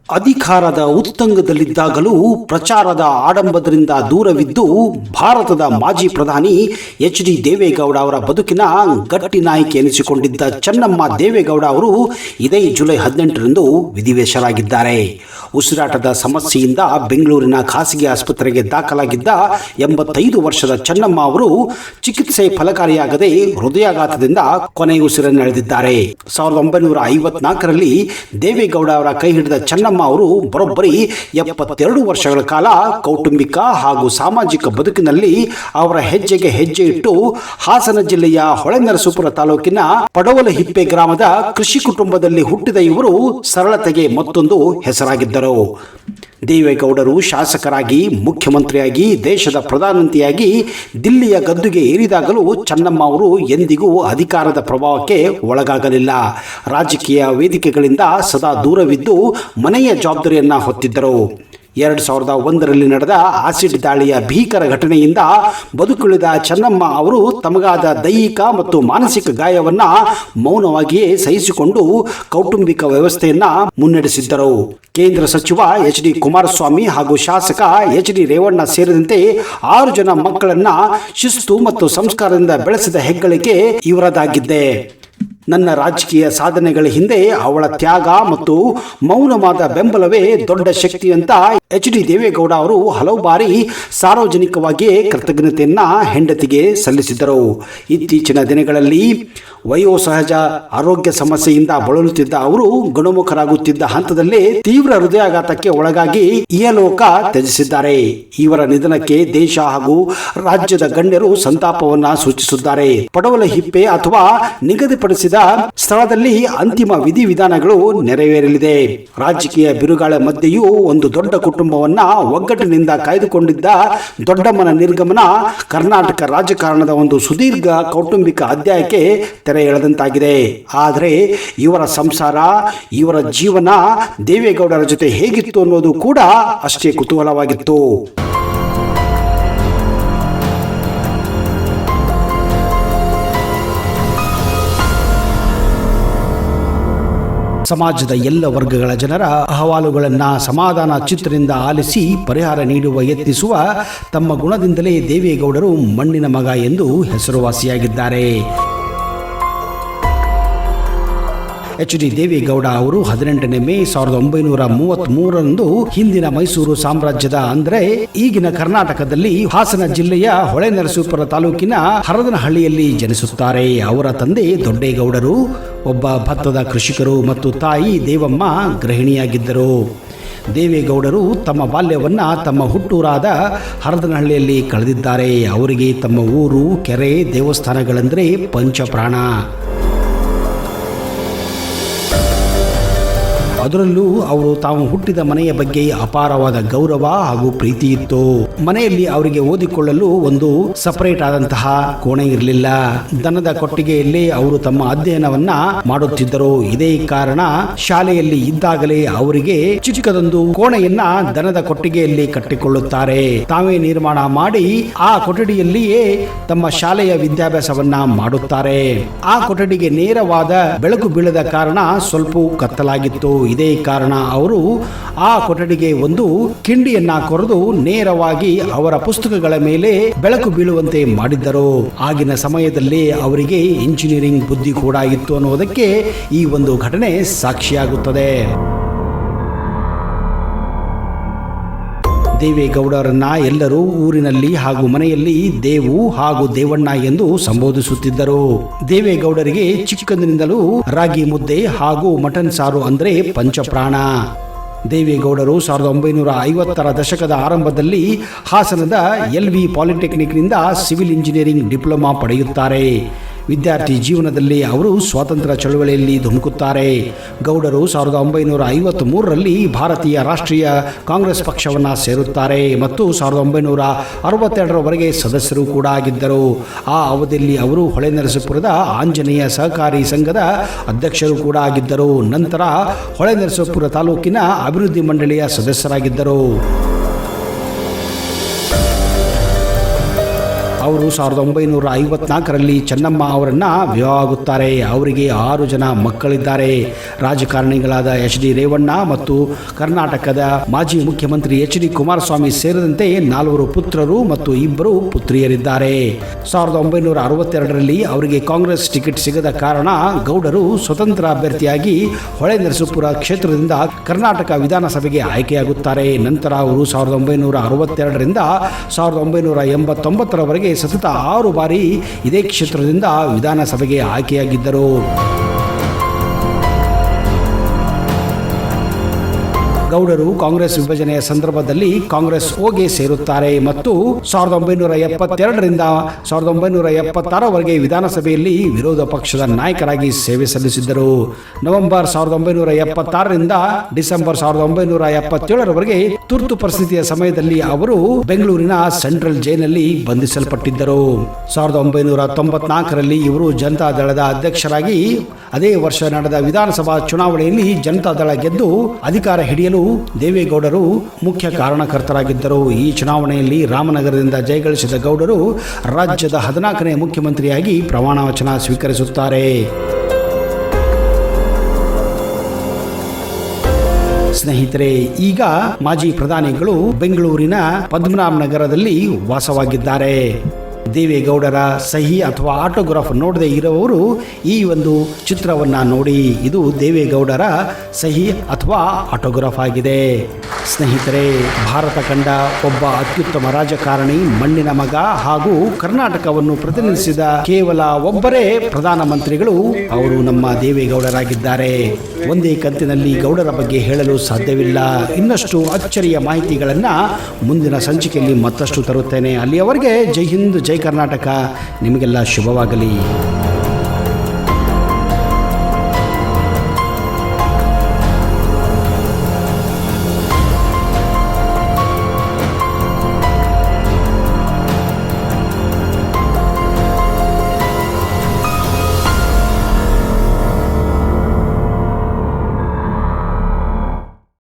ಅಧಿಕಾರದ ಉತ್ತುಂಗದಲ್ಲಿದ್ದಾಗಲೂ ಪ್ರಚಾರದ ಆಡಂಬರದಿಂದ ದೂರವಿದ್ದು ಭಾರತದ ಮಾಜಿ ಪ್ರಧಾನಿ ಎಚ್.ಡಿ. ದೇವೇಗೌಡ ಅವರ ಬದುಕಿನ ಗಟ್ಟಿ ನಾಯಕಿ ಎನಿಸಿಕೊಂಡಿದ್ದ ಚೆನ್ನಮ್ಮ ದೇವೇಗೌಡ ಅವರು ಇದೇ ಜುಲೈ 18ರಂದು ವಿಧಿವಶರಾಗಿದ್ದಾರೆ. ಉಸಿರಾಟದ ಸಮಸ್ಯೆಯಿಂದ ಬೆಂಗಳೂರಿನ ಖಾಸಗಿ ಆಸ್ಪತ್ರೆಗೆ ದಾಖಲಾಗಿದ್ದ 85 ವರ್ಷದ ಚೆನ್ನಮ್ಮ ಅವರು ಚಿಕಿತ್ಸೆ ಫಲಕಾರಿಯಾಗದೆ ಹೃದಯಾಘಾತದಿಂದ ಕೊನೆಯುಸಿರನ್ನೆಳೆದಿದ್ದಾರೆ. 1954ರಲ್ಲಿ ದೇವೇಗೌಡ ಅವರ ಕೈ ಹಿಡಿದ ಚೆನ್ನಮ್ಮ ಅವರು ಬರೋಬ್ಬರಿ 72 ವರ್ಷಗಳ ಕಾಲ ಕೌಟುಂಬಿಕ ಹಾಗೂ ಸಾಮಾಜಿಕ ಬದುಕಿನಲ್ಲಿ ಅವರ ಹೆಜ್ಜೆಗೆ ಹೆಜ್ಜೆ ಇಟ್ಟು ಹಾಸನ ಜಿಲ್ಲೆಯ ಹೊಳೆನರಸೀಪುರ ತಾಲೂಕಿನ ಪಡವಲಹಿಪ್ಪೆ ಗ್ರಾಮದ ಕೃಷಿ ಕುಟುಂಬದಲ್ಲಿ ಹುಟ್ಟಿದ ಇವರು ಸರಳತೆಗೆ ಮತ್ತೊಂದು ಹೆಸರಾಗಿದ್ದರು. ದೇವೇಗೌಡರು ಶಾಸಕರಾಗಿ, ಮುಖ್ಯಮಂತ್ರಿಯಾಗಿ, ದೇಶದ ಪ್ರಧಾನಮಂತ್ರಿಯಾಗಿ ದಿಲ್ಲಿಯ ಗದ್ದುಗೆ ಏರಿದಾಗಲೂ ಚೆನ್ನಮ್ಮ ಅವರು ಎಂದಿಗೂ ಅಧಿಕಾರದ ಪ್ರಭಾವಕ್ಕೆ ಒಳಗಾಗಲಿಲ್ಲ. ರಾಜಕೀಯ ವೇದಿಕೆಗಳಿಂದ ಸದಾ ದೂರವಿದ್ದು ಮನೆಯ ಜವಾಬ್ದಾರಿಯನ್ನು ಹೊತ್ತಿದ್ದರು. 2001ರಲ್ಲಿ ನಡೆದ ಆಸಿಡ್ ದಾಳಿಯ ಭೀಕರ ಘಟನೆಯಿಂದ ಬದುಕುಳಿದ ಚೆನ್ನಮ್ಮ ಅವರು ತಮಗಾದ ದೈಹಿಕ ಮತ್ತು ಮಾನಸಿಕ ಗಾಯವನ್ನು ಮೌನವಾಗಿಯೇ ಸಹಿಸಿಕೊಂಡು ಕೌಟುಂಬಿಕ ವ್ಯವಸ್ಥೆಯನ್ನು ಮುನ್ನಡೆಸಿದ್ದರು. ಕೇಂದ್ರ ಸಚಿವ ಎಚ್.ಡಿ. ಕುಮಾರಸ್ವಾಮಿ ಹಾಗೂ ಶಾಸಕ ಎಚ್.ಡಿ. ರೇವಣ್ಣ ಸೇರಿದಂತೆ 6 ಜನ ಮಕ್ಕಳನ್ನು ಶಿಸ್ತು ಮತ್ತು ಸಂಸ್ಕಾರದಿಂದ ಬೆಳೆಸಿದ ಹೆಗ್ಗಳಿಕೆ ಇವರದಾಗಿದ್ದೆ. ನನ್ನ ರಾಜಕೀಯ ಸಾಧನೆಗಳ ಹಿಂದೆ ಅವಳ ತ್ಯಾಗ ಮತ್ತು ಮೌನವಾದ ಬೆಂಬಲವೇ ದೊಡ್ಡ ಶಕ್ತಿ ಅಂತ ಎಚ್.ಡಿ. ದೇವೇಗೌಡ ಅವರು ಹಲವು ಬಾರಿ ಸಾರ್ವಜನಿಕವಾಗಿಯೇ ಕೃತಜ್ಞತೆಯನ್ನ ಹೆಂಡತಿಗೆ ಸಲ್ಲಿಸಿದರು. ಇತ್ತೀಚಿನ ದಿನಗಳಲ್ಲಿ ವಯೋಸಹಜ ಆರೋಗ್ಯ ಸಮಸ್ಯೆಯಿಂದ ಬಳಲುತ್ತಿದ್ದ ಅವರು ಗುಣಮುಖರಾಗುತ್ತಿದ್ದ ಹಂತದಲ್ಲೇ ತೀವ್ರ ಹೃದಯಾಘಾತಕ್ಕೆ ಒಳಗಾಗಿ ಇಹಲೋಕ ತ್ಯಜಿಸಿದ್ದಾರೆ. ಇವರ ನಿಧನಕ್ಕೆ ದೇಶ ಹಾಗೂ ರಾಜ್ಯದ ಗಣ್ಯರು ಸಂತಾಪವನ್ನ ಸೂಚಿಸಿದ್ದಾರೆ. ಪಡವಲಹಿಪ್ಪೆ ಅಥವಾ ನಿಗದಿಪಡಿಸಿದ ಸ್ಥಳದಲ್ಲಿ ಅಂತಿಮ ವಿಧಿವಿಧಾನಗಳು ನೆರವೇರಲಿದೆ. ರಾಜಕೀಯ ಬಿರುಗಾಳ ಮಧ್ಯೆಯೂ ಒಂದು ದೊಡ್ಡ ಕುಟುಂಬವನ್ನ ಒಗ್ಗಟ್ಟಿನಿಂದ ಕಾಯ್ದುಕೊಂಡಿದ್ದ ದೊಡ್ಡಮ್ಮನ ನಿರ್ಗಮನ ಕರ್ನಾಟಕ ರಾಜಕಾರಣದ ಒಂದು ಸುದೀರ್ಘ ಕೌಟುಂಬಿಕ ಅಧ್ಯಾಯಕ್ಕೆ ತೆರೆ ಎಳೆದಂತಾಗಿದೆ. ಆದರೆ ಇವರ ಸಂಸಾರ, ಇವರ ಜೀವನ ದೇವೇಗೌಡರ ಜೊತೆ ಹೇಗಿತ್ತು ಅನ್ನೋದು ಕೂಡ ಅಷ್ಟೇ ಕುತೂಹಲವಾಗಿತ್ತು. ಸಮಾಜದ ಎಲ್ಲ ವರ್ಗಗಳ ಜನರ ಅಹವಾಲುಗಳನ್ನು ಸಮಾಧಾನ ಚಿತ್ತದಿಂದ ಆಲಿಸಿ ಪರಿಹಾರ ನೀಡುವ ಯತ್ನಿಸುವ ತಮ್ಮ ಗುಣದಿಂದಲೇ ದೇವೇಗೌಡರು ಮಣ್ಣಿನ ಮಗ ಎಂದು ಹೆಸರುವಾಸಿಯಾಗಿದ್ದಾರೆ. ಎಚ್.ಡಿ. ದೇವೇಗೌಡ ಅವರು 18ನೇ ಮೇ 1933ರಂದು ಹಿಂದಿನ ಮೈಸೂರು ಸಾಮ್ರಾಜ್ಯದ ಅಂದರೆ ಈಗಿನ ಕರ್ನಾಟಕದಲ್ಲಿ ಹಾಸನ ಜಿಲ್ಲೆಯ ಹೊಳೆನರಸೀಪುರ ತಾಲೂಕಿನ ಹರದನಹಳ್ಳಿಯಲ್ಲಿ ಜನಿಸುತ್ತಾರೆ. ಅವರ ತಂದೆ ದೊಡ್ಡೇಗೌಡರು ಒಬ್ಬ ಭತ್ತದ ಕೃಷಿಕರು ಮತ್ತು ತಾಯಿ ದೇವಮ್ಮ ಗೃಹಿಣಿಯಾಗಿದ್ದರು. ದೇವೇಗೌಡರು ತಮ್ಮ ಬಾಲ್ಯವನ್ನು ತಮ್ಮ ಹುಟ್ಟೂರಾದ ಹರದನಹಳ್ಳಿಯಲ್ಲಿ ಕಳೆದಿದ್ದಾರೆ. ಅವರಿಗೆ ತಮ್ಮ ಊರು, ಕೆರೆ, ದೇವಸ್ಥಾನಗಳೆಂದರೆ ಪಂಚಪ್ರಾಣ. ಅದರಲ್ಲೂ ಅವರು ತಾವು ಹುಟ್ಟಿದ ಮನೆಯ ಬಗ್ಗೆ ಅಪಾರವಾದ ಗೌರವ ಹಾಗೂ ಪ್ರೀತಿ ಇತ್ತು. ಮನೆಯಲ್ಲಿ ಅವರಿಗೆ ಓದಿಕೊಳ್ಳಲು ಒಂದು ಸಪರೇಟ್ ಆದಂತಹ ಕೋಣೆ ಇರಲಿಲ್ಲ. ದನದ ಕೊಟ್ಟಿಗೆಯಲ್ಲಿ ಅವರು ತಮ್ಮ ಅಧ್ಯಯನವನ್ನ ಮಾಡುತ್ತಿದ್ದರು. ಇದೇ ಕಾರಣ ಶಾಲೆಯಲ್ಲಿ ಇದ್ದಾಗಲೇ ಅವರಿಗೆ ಚಿಕ್ಕದೊಂದು ಕೋಣೆಯನ್ನ ದನದ ಕೊಟ್ಟಿಗೆಯಲ್ಲಿ ಕಟ್ಟಿಕೊಳ್ಳುತ್ತಾರೆ. ತಾವೇ ನಿರ್ಮಾಣ ಮಾಡಿ ಆ ಕೊಠಡಿಯಲ್ಲಿಯೇ ತಮ್ಮ ಶಾಲೆಯ ವಿದ್ಯಾಭ್ಯಾಸವನ್ನ ಮಾಡುತ್ತಾರೆ. ಆ ಕೊಠಡಿಗೆ ನೇರವಾದ ಬೆಳಕು ಬೀಳದ ಕಾರಣ ಸ್ವಲ್ಪ ಕತ್ತಲಾಗಿತ್ತು. ಇದೇ ಕಾರಣ ಅವರು ಆ ಕೊಠಡಿಗೆ ಒಂದು ಕಿಂಡಿಯನ್ನ ಕೊರೆದು ನೇರವಾಗಿ ಅವರ ಪುಸ್ತಕಗಳ ಮೇಲೆ ಬೆಳಕು ಬೀಳುವಂತೆ ಮಾಡಿದ್ದರು. ಆಗಿನ ಸಮಯದಲ್ಲಿ ಅವರಿಗೆ ಇಂಜಿನಿಯರಿಂಗ್ ಬುದ್ಧಿ ಕೂಡ ಇತ್ತು ಅನ್ನೋದಕ್ಕೆ ಈ ಒಂದು ಘಟನೆ ಸಾಕ್ಷಿಯಾಗುತ್ತದೆ. ದೇವೇಗೌಡರನ್ನ ಎಲ್ಲರೂ ಊರಿನಲ್ಲಿ ಹಾಗೂ ಮನೆಯಲ್ಲಿ ದೇವು ಹಾಗೂ ದೇವಣ್ಣ ಎಂದು ಸಂಬೋಧಿಸುತ್ತಿದ್ದರು. ದೇವೇಗೌಡರಿಗೆ ಚಿಕ್ಕಂದಿನಿಂದಲೂ ರಾಗಿ ಮುದ್ದೆ ಹಾಗೂ ಮಟನ್ ಸಾರು ಅಂದರೆ ಪಂಚಪ್ರಾಣ. ದೇವೇಗೌಡರು 1950ರ ದಶಕದ ಆರಂಭದಲ್ಲಿ ಹಾಸನದ LV ಪಾಲಿಟೆಕ್ನಿಕ್ನಿಂದ ಸಿವಿಲ್ ಇಂಜಿನಿಯರಿಂಗ್ ಡಿಪ್ಲೊಮಾ ಪಡೆಯುತ್ತಾರೆ. ವಿದ್ಯಾರ್ಥಿ ಜೀವನದಲ್ಲಿ ಅವರು ಸ್ವಾತಂತ್ರ್ಯ ಚಳವಳಿಯಲ್ಲಿ ಧುಮುಕುತ್ತಾರೆ. ಗೌಡರು 1953ರಲ್ಲಿ ಭಾರತೀಯ ರಾಷ್ಟ್ರೀಯ ಕಾಂಗ್ರೆಸ್ ಪಕ್ಷವನ್ನು ಸೇರುತ್ತಾರೆ ಮತ್ತು 1962ರವರೆಗೆ ಸದಸ್ಯರು ಕೂಡ ಆಗಿದ್ದರು. ಆ ಅವಧಿಯಲ್ಲಿ ಅವರು ಹೊಳೆನರಸೀಪುರದ ಆಂಜನೇಯ ಸಹಕಾರಿ ಸಂಘದ ಅಧ್ಯಕ್ಷರು ಕೂಡ ಆಗಿದ್ದರು. ನಂತರ ಹೊಳೆನರಸೀಪುರ ತಾಲೂಕಿನ ಅಭಿವೃದ್ಧಿ ಮಂಡಳಿಯ ಸದಸ್ಯರಾಗಿದ್ದರು. ಅವರು 1954ರಲ್ಲಿ ಚೆನ್ನಮ್ಮ ಅವರನ್ನ ವಿವಾಹ ಆಗುತ್ತಾರೆ. ಅವರಿಗೆ 6 ಜನ ಮಕ್ಕಳಿದ್ದಾರೆ. ರಾಜಕಾರಣಿಗಳಾದ HD ರೇವಣ್ಣ ಮತ್ತು ಕರ್ನಾಟಕದ ಮಾಜಿ ಮುಖ್ಯಮಂತ್ರಿ HD ಕುಮಾರಸ್ವಾಮಿ ಸೇರಿದಂತೆ 4 ಪುತ್ರರು ಮತ್ತು 2 ಪುತ್ರಿಯರಿದ್ದಾರೆ. 1962ರಲ್ಲಿ ಅವರಿಗೆ ಕಾಂಗ್ರೆಸ್ ಟಿಕೆಟ್ ಸಿಗದ ಕಾರಣ ಗೌಡರು ಸ್ವತಂತ್ರ ಅಭ್ಯರ್ಥಿಯಾಗಿ ಹೊಳೆನರಸೀಪುರ ಕ್ಷೇತ್ರದಿಂದ ಕರ್ನಾಟಕ ವಿಧಾನಸಭೆಗೆ ಆಯ್ಕೆಯಾಗುತ್ತಾರೆ. ನಂತರ ಅವರು 1962ರಿಂದ 1989ರವರೆಗೆ ಸತತ 6 ಬಾರಿ ಇದೇ ಕ್ಷೇತ್ರದಿಂದ ವಿಧಾನಸಭೆಗೆ ಆಯ್ಕೆಯಾಗಿದ್ದರು. ಗೌಡರು ಕಾಂಗ್ರೆಸ್ ವಿಭಜನೆಯ ಸಂದರ್ಭದಲ್ಲಿ ಕಾಂಗ್ರೆಸ್ ಓಗೆ ಸೇರುತ್ತಾರೆ ಮತ್ತು 1972ರಿಂದ 1976ರವರೆಗೆ ವಿಧಾನಸಭೆಯಲ್ಲಿ ವಿರೋಧ ಪಕ್ಷದ ನಾಯಕರಾಗಿ ಸೇವೆ ಸಲ್ಲಿಸಿದ್ದರು. ನವೆಂಬರ್ 1976ರಿಂದ ಡಿಸೆಂಬರ್ 1977ರವರೆಗೆ ತುರ್ತು ಪರಿಸ್ಥಿತಿಯ ಸಮಯದಲ್ಲಿ ಅವರು ಬೆಂಗಳೂರಿನ ಸೆಂಟ್ರಲ್ ಜೈಲಿನಲ್ಲಿ ಬಂಧಿಸಲ್ಪಟ್ಟಿದ್ದರು. 1994ರಲ್ಲಿ ಇವರು ಜನತಾದಳದ ಅಧ್ಯಕ್ಷರಾಗಿ ಅದೇ ವರ್ಷ ನಡೆದ ವಿಧಾನಸಭಾ ಚುನಾವಣೆಯಲ್ಲಿ ಜನತಾದಳ ಗೆದ್ದು ಅಧಿಕಾರ ಹಿಡಿಯಲು ದೇವೇಗೌಡರು ಮುಖ್ಯ ಕಾರಣಕರ್ತರಾಗಿದ್ದರು. ಈ ಚುನಾವಣೆಯಲ್ಲಿ ರಾಮನಗರದಿಂದ ಜಯಗಳಿಸಿದ ಗೌಡರು ರಾಜ್ಯದ 14ನೇ ಮುಖ್ಯಮಂತ್ರಿಯಾಗಿ ಪ್ರಮಾಣ ವಚನ ಸ್ವೀಕರಿಸುತ್ತಾರೆ. ಸ್ನೇಹಿತರೆ, ಈಗ ಮಾಜಿ ಪ್ರಧಾನಿಗಳು ಬೆಂಗಳೂರಿನ ಪದ್ಮನಾಭ ನಗರದಲ್ಲಿ ವಾಸವಾಗಿದ್ದಾರೆ. ದೇವೇಗೌಡರ ಸಹಿ ಅಥವಾ ಆಟೋಗ್ರಾಫ್ ನೋಡದೆ ಇರುವವರು ಈ ಒಂದು ಚಿತ್ರವನ್ನು ನೋಡಿ. ಇದು ದೇವೇಗೌಡರ ಸಹಿ ಅಥವಾ ಆಟೋಗ್ರಾಫ್ ಆಗಿದೆ. ಸ್ನೇಹಿತರೆ, ಭಾರತ ಕಂಡ ಒಬ್ಬ ಅತ್ಯುತ್ತಮ ರಾಜಕಾರಣಿ, ಮಣ್ಣಿನ ಮಗ ಹಾಗೂ ಕರ್ನಾಟಕವನ್ನು ಪ್ರತಿನಿಧಿಸಿದ ಕೇವಲ ಒಬ್ಬರೇ ಪ್ರಧಾನಮಂತ್ರಿಗಳು, ಅವರು ನಮ್ಮ ದೇವೇಗೌಡರಾಗಿದ್ದಾರೆ. ಒಂದೇ ಕಂತಿನಲ್ಲಿ ಗೌಡರ ಬಗ್ಗೆ ಹೇಳಲು ಸಾಧ್ಯವಿಲ್ಲ. ಇನ್ನಷ್ಟು ಅಚ್ಚರಿಯ ಮಾಹಿತಿಗಳನ್ನು ಮುಂದಿನ ಸಂಚಿಕೆಯಲ್ಲಿ ಮತ್ತಷ್ಟು ತರುತ್ತೇನೆ. ಅಲ್ಲಿಯವರೆಗೆ ಜೈ ಹಿಂದ್, ಜೈ ಕರ್ನಾಟಕ. ನಿಮಗೆಲ್ಲ ಶುಭವಾಗಲಿ.